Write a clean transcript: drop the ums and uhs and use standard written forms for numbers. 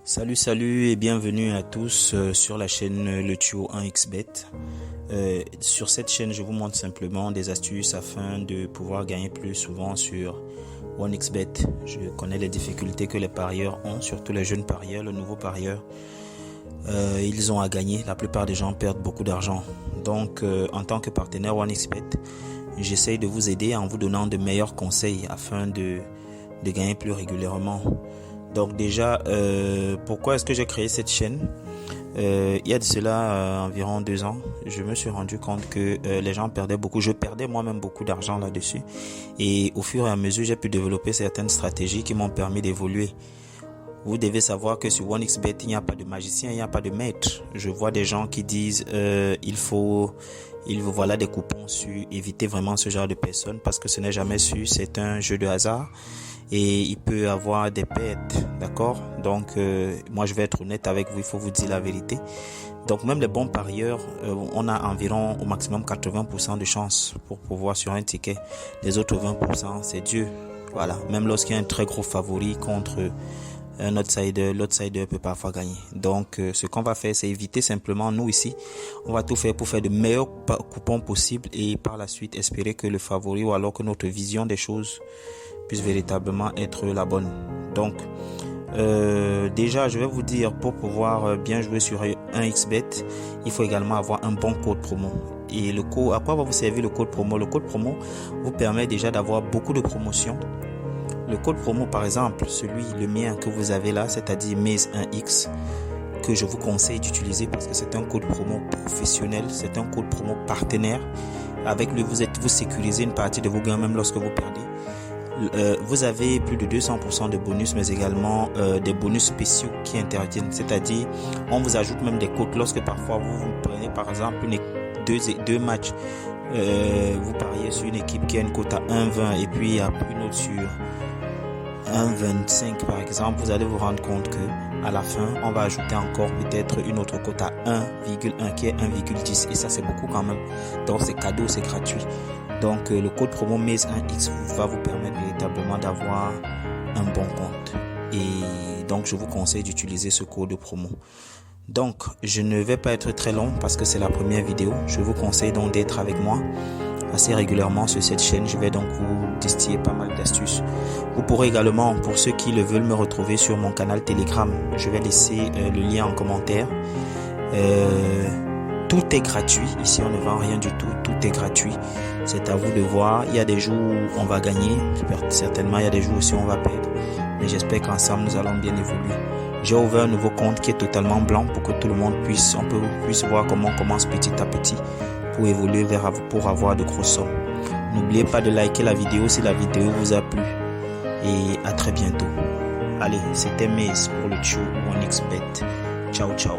Salut et bienvenue à tous sur la chaîne Le Tuyau 1xBet. Sur cette chaîne, je vous montre simplement des astuces afin de pouvoir gagner plus souvent sur 1xBet. Je connais les difficultés que les parieurs ont, surtout les jeunes parieurs, les nouveaux parieurs. Ils ont à gagner, la plupart des gens perdent beaucoup d'argent. Donc en tant que partenaire 1xBet, j'essaye de vous aider en vous donnant de meilleurs conseils afin de gagner plus régulièrement. Donc déjà, pourquoi est-ce que j'ai créé cette chaîne? Il y a de cela environ 2 ans, je me suis rendu compte que les gens perdaient beaucoup. Je perdais moi-même beaucoup d'argent là-dessus. Et au fur et à mesure, j'ai pu développer certaines stratégies qui m'ont permis d'évoluer. Vous devez savoir que sur 1xBet, il n'y a pas de magicien, il n'y a pas de maître. Je vois des gens qui disent il vous voilà des coupons sur éviter vraiment ce genre de personnes parce que ce n'est jamais sûr, c'est un jeu de hasard. Et il peut avoir des pertes, d'accord? Donc moi je vais être honnête avec vous, il faut vous dire la vérité. Donc même les bons parieurs, on a environ au maximum 80% de chance pour pouvoir sur un ticket. Les autres 20% c'est Dieu. Voilà, même lorsqu'il y a un très gros favori contre un outsider, l'outsider peut parfois gagner. Donc ce qu'on va faire, c'est éviter simplement, nous ici, on va tout faire pour faire de meilleurs coupons possibles et par la suite espérer que le favori ou alors que notre vision des choses puisse véritablement être la bonne. Donc déjà je vais vous dire, pour pouvoir bien jouer sur 1xBet, il faut également avoir un bon code promo. Et le code, à quoi va vous servir le code promo? Le code promo vous permet déjà d'avoir beaucoup de promotions. Le code promo, par exemple, le mien que vous avez là, c'est-à-dire MES1X, que je vous conseille d'utiliser parce que c'est un code promo professionnel, c'est un code promo partenaire. Avec lui, vous sécurisez une partie de vos gains même lorsque vous perdez. Vous avez plus de 200% de bonus, mais également des bonus spéciaux qui interviennent. C'est-à-dire, on vous ajoute même des cotes lorsque parfois vous prenez par exemple deux matchs. Vous pariez sur une équipe qui a une cote à 1,20 et puis il y a une autre sur 1,25 par exemple. Vous allez vous rendre compte que à la fin, on va ajouter encore peut-être une autre cote à 1,1 qui est 1,10 et ça c'est beaucoup quand même. Donc c'est cadeau, c'est gratuit. Donc le code promo MES1X va vous permettre véritablement d'avoir un bon compte. Et donc je vous conseille d'utiliser ce code promo. Donc je ne vais pas être très long parce que c'est la première vidéo. Je vous conseille donc d'être avec moi assez régulièrement sur cette chaîne. Je vais donc vous distiller pas mal d'astuces. Vous pourrez également, pour ceux qui le veulent, me retrouver sur mon canal Telegram. Je vais laisser le lien en commentaire. Tout est gratuit. Ici, on ne vend rien du tout. Tout est gratuit. C'est à vous de voir. Il y a des jours où on va gagner. Certainement, il y a des jours aussi où on va perdre. Mais j'espère qu'ensemble, nous allons bien évoluer. J'ai ouvert un nouveau compte qui est totalement blanc pour que tout le monde puisse voir comment on commence petit à petit pour évoluer pour avoir de grosses sommes. N'oubliez pas de liker la vidéo si la vidéo vous a plu. Et à très bientôt. Allez, c'était MES pour le Tuyau 1xBet. Ciao, ciao.